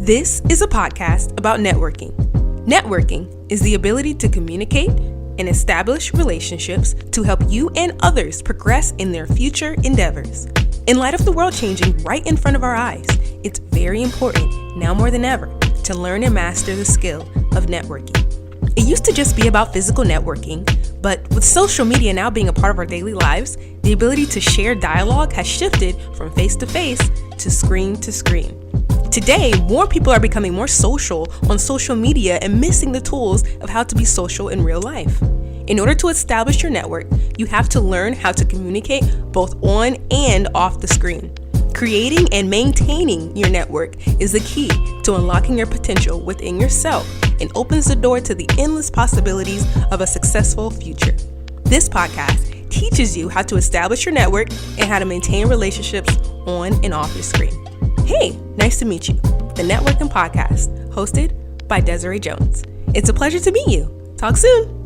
This is a podcast about networking. Networking is the ability to communicate and establish relationships to help you and others progress in their future endeavors. In light of the world changing right in front of our eyes, it's very important, now more than ever, to learn and master the skill of networking. It used to just be about physical networking, but with social media now being a part of our daily lives, the ability to share dialogue has shifted from face to face to screen to screen. Today, more people are becoming more social on social media and missing the tools of how to be social in real life. In order to establish your network, you have to learn how to communicate both on and off the screen. Creating and maintaining your network is the key to unlocking your potential within yourself and opens the door to the endless possibilities of a successful future. This podcast teaches you how to establish your network and how to maintain relationships on and off your screen. Hey, nice to meet you. The Networking Podcast, hosted by Desiree Jones. It's a pleasure to meet you. Talk soon.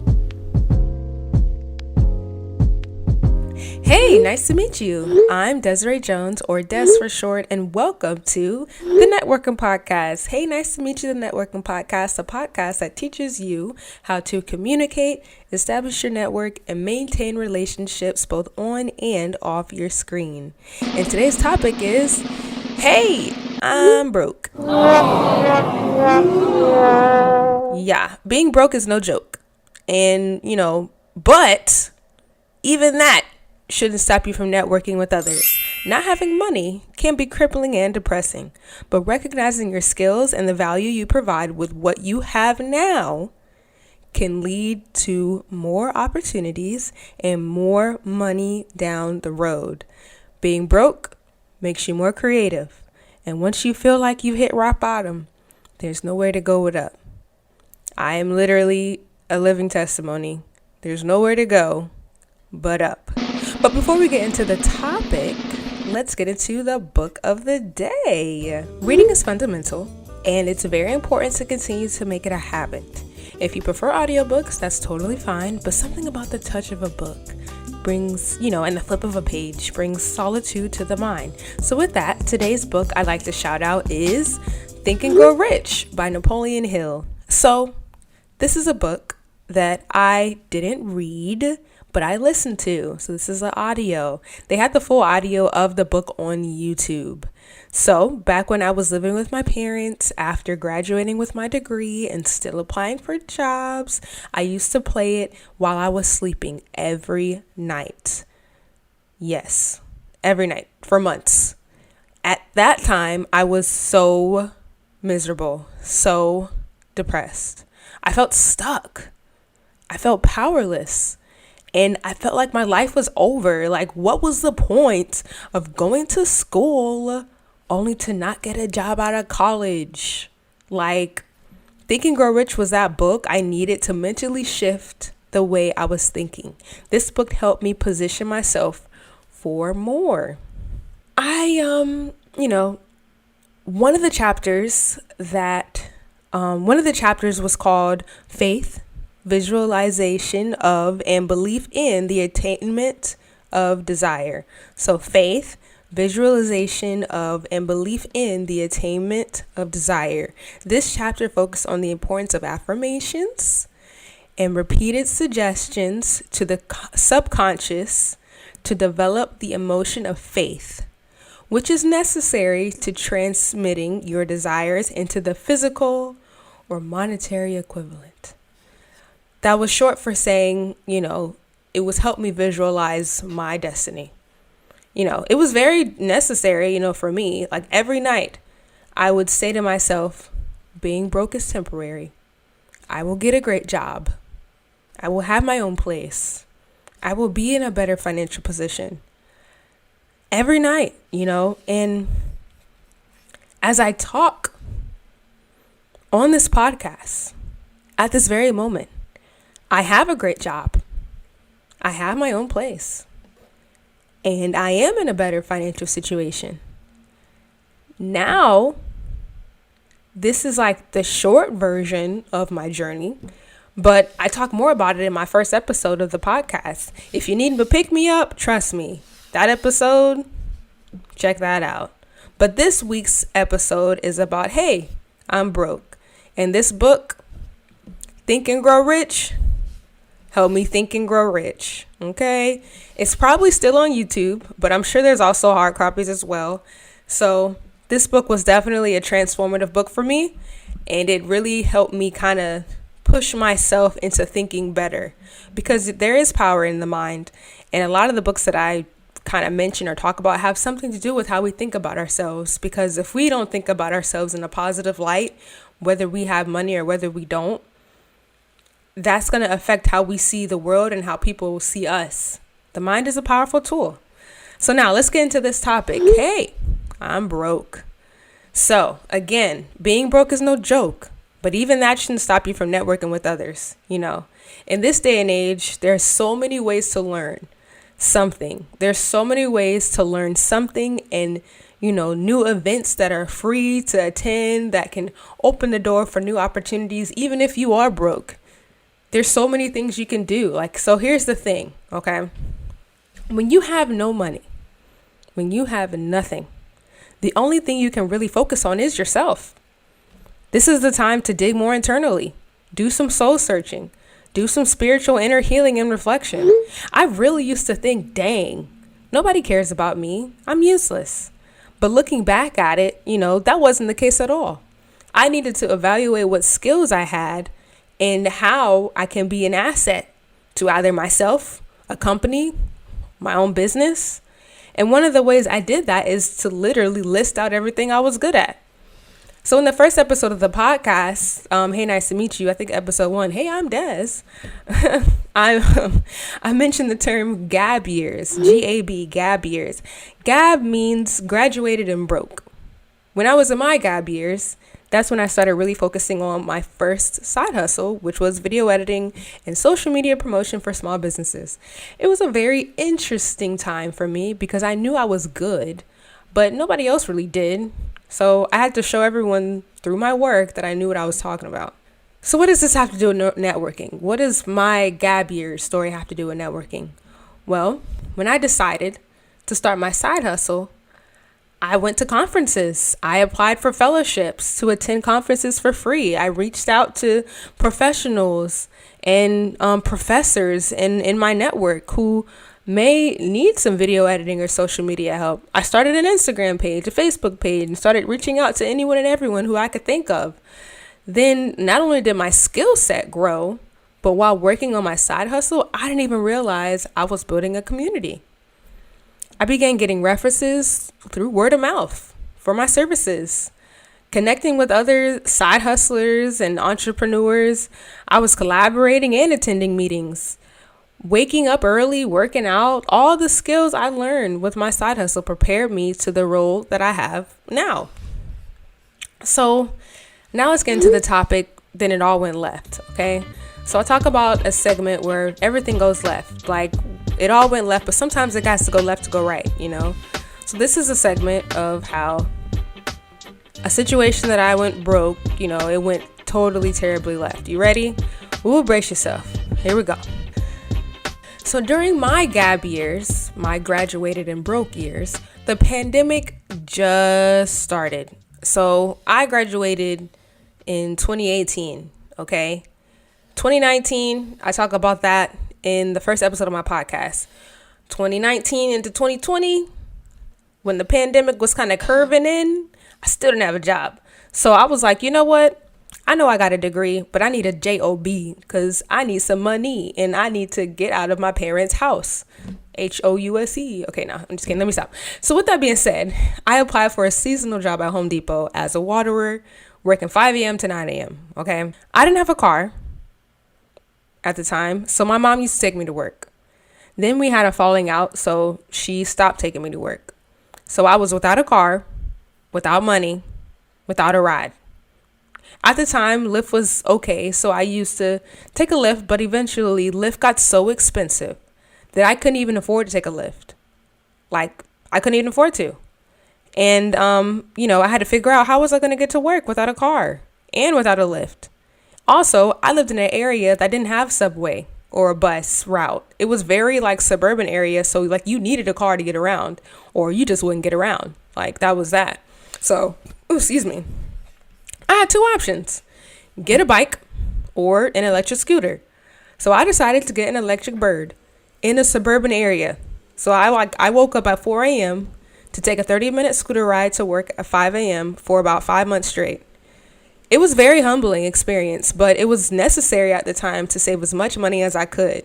Hey, nice to meet you. I'm Desiree Jones, or Des for short, and welcome to the Networking Podcast. Hey, nice to meet you, the Networking Podcast, a podcast that teaches you how to communicate, establish your network, and maintain relationships both on and off your screen. And today's topic is, hey, I'm broke. Yeah, being broke is no joke. And, but even that shouldn't stop you from networking with others. Not having money can be crippling and depressing, but recognizing your skills and the value you provide with what you have now can lead to more opportunities and more money down the road. Being broke makes you more creative, and once you feel like you've hit rock bottom, there's nowhere to go but up. I am literally a living testimony. There's nowhere to go but up. But before we get into the topic, let's get into the book of the day. Reading is fundamental, and it's very important to continue to make it a habit. If you prefer audiobooks, that's totally fine, but something about the touch of a book brings, and the flip of a page brings solitude to the mind. So with that, today's book I'd like to shout out is Think and Grow Rich by Napoleon Hill. So this is a book that I didn't read, but I listened to. So this is an audio. They had the full audio of the book on YouTube. So back when I was living with my parents after graduating with my degree and still applying for jobs, I used to play it while I was sleeping every night. Yes, every night for months. At that time, I was so miserable, so depressed. I felt stuck. I felt powerless. And I felt like my life was over. Like, what was the point of going to school only to not get a job out of college? Like, Think and Grow Rich was that book I needed to mentally shift the way I was thinking. This book helped me position myself for more. One of the chapters was called Faith, Visualization of, and Belief in the Attainment of Desire. So faith, visualization of, and belief in the attainment of desire. This chapter focused on the importance of affirmations and repeated suggestions to the subconscious to develop the emotion of faith, which is necessary to transmitting your desires into the physical or monetary equivalent. That was short for saying, it was helped me visualize my destiny. It was very necessary, for me. Like every night I would say to myself, being broke is temporary. I will get a great job. I will have my own place. I will be in a better financial position. Every night, and as I talk on this podcast at this very moment, I have a great job. I have my own place. And I am in a better financial situation. Now, this is like the short version of my journey, but I talk more about it in my first episode of the podcast. If you need to pick me up, trust me, that episode, check that out. But this week's episode is about, hey, I'm broke. And this book, Think and Grow Rich, helped me think and grow rich. Okay. It's probably still on YouTube, but I'm sure there's also hard copies as well. So this book was definitely a transformative book for me. And it really helped me kind of push myself into thinking better, because there is power in the mind. And a lot of the books that I kind of mention or talk about have something to do with how we think about ourselves. Because if we don't think about ourselves in a positive light, whether we have money or whether we don't, that's going to affect how we see the world and how people see us. The mind is a powerful tool. So now let's get into this topic. Hey, I'm broke. So again, being broke is no joke. But even that shouldn't stop you from networking with others. In this day and age, there's so many ways to learn something. There's so many ways to learn something, and, new events that are free to attend that can open the door for new opportunities, even if you are broke. There's so many things you can do. So here's the thing, okay? When you have no money, when you have nothing, the only thing you can really focus on is yourself. This is the time to dig more internally, do some soul searching, do some spiritual inner healing and reflection. I really used to think, dang, nobody cares about me. I'm useless. But looking back at it, that wasn't the case at all. I needed to evaluate what skills I had and how I can be an asset to either myself, a company, my own business. And one of the ways I did that is to literally list out everything I was good at. So in the first episode of the podcast, hey, nice to meet you. I think episode 1, hey, I'm Des. I mentioned the term gab years, G-A-B, gab years. Gab means graduated and broke. When I was in my gab years, that's when I started really focusing on my first side hustle, which was video editing and social media promotion for small businesses. It was a very interesting time for me because I knew I was good, but nobody else really did. So I had to show everyone through my work that I knew what I was talking about. So what does this have to do with networking? What does my gap year story have to do with networking? Well, when I decided to start my side hustle, I went to conferences. I applied for fellowships to attend conferences for free. I reached out to professionals and professors in my network who may need some video editing or social media help. I started an Instagram page, a Facebook page, and started reaching out to anyone and everyone who I could think of. Then not only did my skill set grow, but while working on my side hustle, I didn't even realize I was building a community. I began getting references through word of mouth for my services, connecting with other side hustlers and entrepreneurs. I was collaborating and attending meetings. Waking up early, working out, all the skills I learned with my side hustle prepared me to the role that I have now. So now let's get into the topic, then it all went left, okay? So I talk about a segment where everything goes left, like it all went left, but sometimes it has to go left to go right, So this is a segment of how a situation that I went broke, it went totally terribly left. You ready? Ooh, brace yourself. Here we go. So during my gap years, my graduated and broke years, the pandemic just started. So I graduated in 2018, okay? 2019, I talk about that in the first episode of my podcast. 2019 into 2020, when the pandemic was kind of curving in, I still didn't have a job. So I was like, you know what? I know I got a degree, but I need a job because I need some money and I need to get out of my parents' house. House. Okay, no, I'm just kidding. Let me stop. So with that being said, I applied for a seasonal job at Home Depot as a waterer, working 5 a.m. to 9 a.m. Okay. I didn't have a car at the time, so my mom used to take me to work. Then we had a falling out, so she stopped taking me to work. So I was without a car, without money, without a ride. At the time, Lyft was okay, so I used to take a Lyft, but eventually Lyft got so expensive that I couldn't even afford to take a Lyft. Like, I couldn't even afford to. And, I had to figure out how was I going to get to work without a car and without a Lyft. Also, I lived in an area that didn't have subway or a bus route. It was very suburban area. So you needed a car to get around or you just wouldn't get around. That was that. So, excuse me. I had two options: get a bike or an electric scooter. So I decided to get an electric bird in a suburban area. So I woke up at 4 a.m. to take a 30-minute scooter ride to work at 5 a.m. for about 5 months straight. It was a very humbling experience, but it was necessary at the time to save as much money as I could.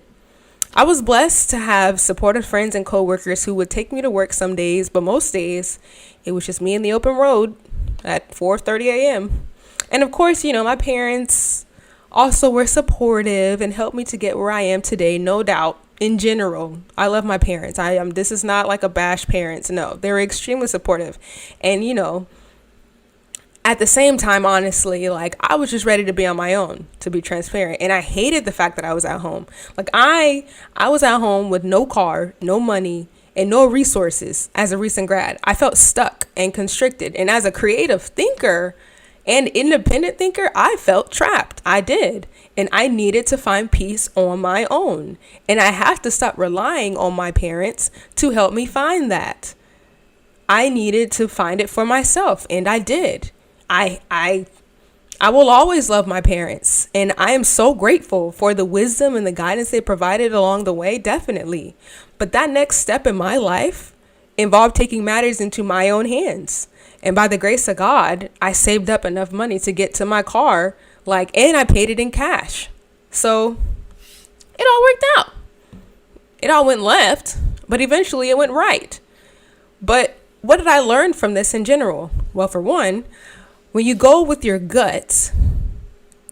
I was blessed to have supportive friends and coworkers who would take me to work some days, but most days it was just me in the open road at 4:30 a.m. And of course, my parents also were supportive and helped me to get where I am today, no doubt. In general, I love my parents. This is not like a bash parents. No, they were extremely supportive. And, at the same time, honestly, like I was just ready to be on my own, to be transparent. And I hated the fact that I was at home. Like I was at home with no car, no money, and no resources as a recent grad. I felt stuck and constricted. And as a creative thinker and independent thinker, I felt trapped. I did. And I needed to find peace on my own. And I have to stop relying on my parents to help me find that. I needed to find it for myself. And I did. I will always love my parents. And I am so grateful for the wisdom and the guidance they provided along the way. Definitely. But that next step in my life involved taking matters into my own hands. And by the grace of God, I saved up enough money to get to my car, and I paid it in cash. So it all worked out. It all went left, but eventually it went right. But what did I learn from this in general? Well, for one, when you go with your guts,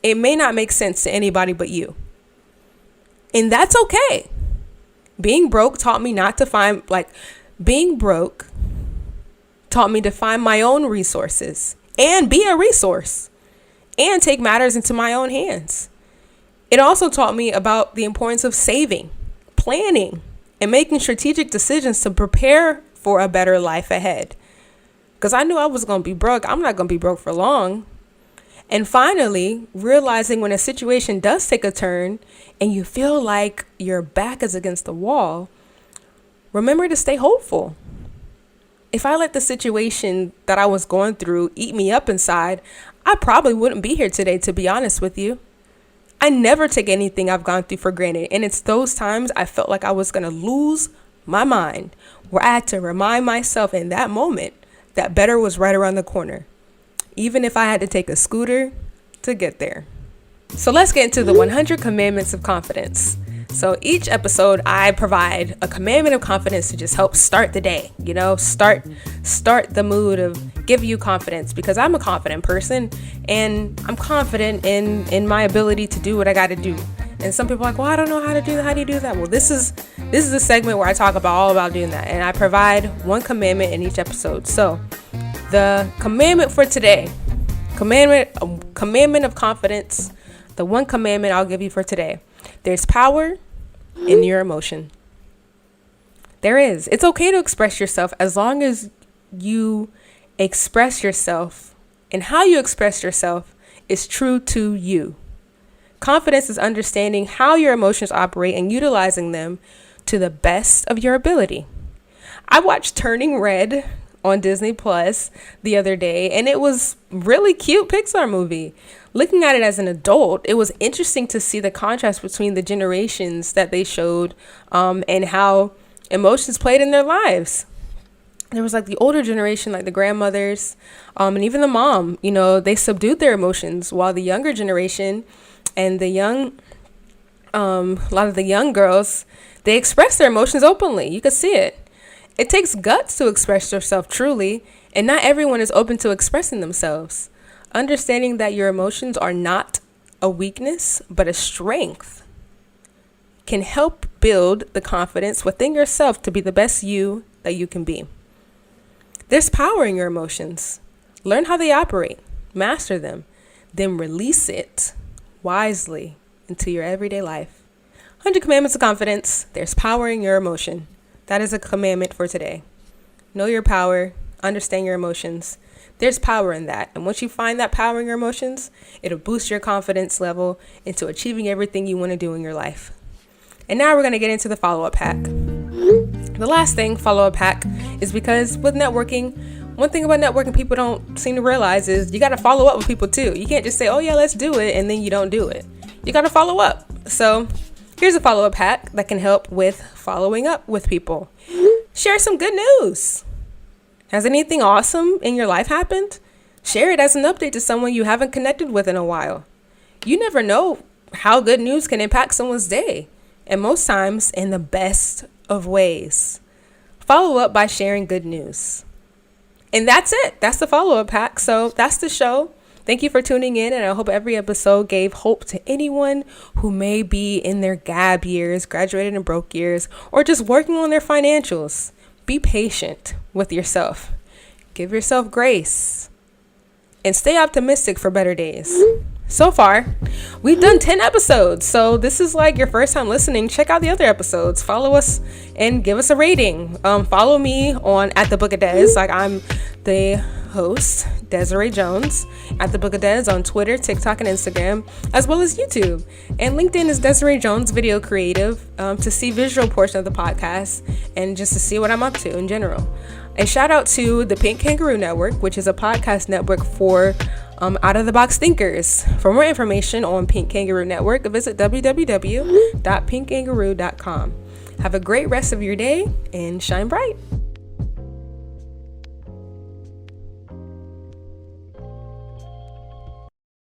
it may not make sense to anybody but you. And that's okay. Being broke taught me to find my own resources and be a resource and take matters into my own hands. It also taught me about the importance of saving, planning, and making strategic decisions to prepare for a better life ahead. Because I knew I was going to be broke. I'm not going to be broke for long. And finally, realizing when a situation does take a turn and you feel like your back is against the wall, remember to stay hopeful. If I let the situation that I was going through eat me up inside, I probably wouldn't be here today, to be honest with you. I never take anything I've gone through for granted. And it's those times I felt like I was going to lose my mind, where I had to remind myself in that moment that better was right around the corner, even if I had to take a scooter to get there. So let's get into the 100 commandments of confidence. So each episode, I provide a commandment of confidence to just help start the day, start the mood of give you confidence, because I'm a confident person and I'm confident in my ability to do what I got to do. And some people are like, well, I don't know how to do that. How do you do that? Well, this is a segment where I talk all about doing that. And I provide one commandment in each episode. So the commandment for today, commandment of confidence, the one commandment I'll give you for today. There's power in your emotion. There is. It's okay to express yourself as long as you express yourself and how you express yourself is true to you. Confidence is understanding how your emotions operate and utilizing them to the best of your ability. I watched Turning Red on Disney Plus the other day, and it was really cute Pixar movie. Looking at it as an adult, it was interesting to see the contrast between the generations that they showed and how emotions played in their lives. There was the older generation, the grandmothers, and even the mom, they subdued their emotions, while the younger generation and a lot of the young girls, they express their emotions openly. You could see it. It takes guts to express yourself truly, and not everyone is open to expressing themselves. Understanding that your emotions are not a weakness, but a strength, can help build the confidence within yourself to be the best you that you can be. There's power in your emotions. Learn how they operate, master them, then release it wisely into your everyday life. 100 commandments of confidence. There's power in your emotion. That is a commandment for today. Know your power, understand your emotions. There's power in that. And once you find that power in your emotions, it'll boost your confidence level into achieving everything you want to do in your life. And now we're going to get into the follow-up hack. The last thing, follow-up hack, is because with networking, One thing about networking people don't seem to realize is you got to follow up with people too. You can't just say, oh yeah, let's do it, and then you don't do it. You got to follow up. So here's a follow-up hack that can help with following up with people. Share some good news. Has anything awesome in your life happened? Share it as an update to someone you haven't connected with in a while. You never know how good news can impact someone's day, and most times in the best of ways. Follow up by sharing good news. And that's it. That's the follow-up hack. So that's the show. Thank you for tuning in, and I hope every episode gave hope to anyone who may be in their gap years, graduated and broke years, or just working on their financials. Be patient with yourself. Give yourself grace. And stay optimistic for better days. So far, we've done 10 episodes. So this is like your first time listening. Check out the other episodes. Follow us and give us a rating. Follow me on at the Book of Des. Like, I'm the host, Desiree Jones, at the Book of Des on Twitter, TikTok, and Instagram, as well as YouTube. And LinkedIn is Desiree Jones Video Creative, to see visual portion of the podcast and just to see what I'm up to in general. A shout out to the Pink Kangaroo Network, which is a podcast network for out-of-the-box thinkers. For more information on Pink Kangaroo Network, visit www.pinkkangaroo.com. Have a great rest of your day and shine bright.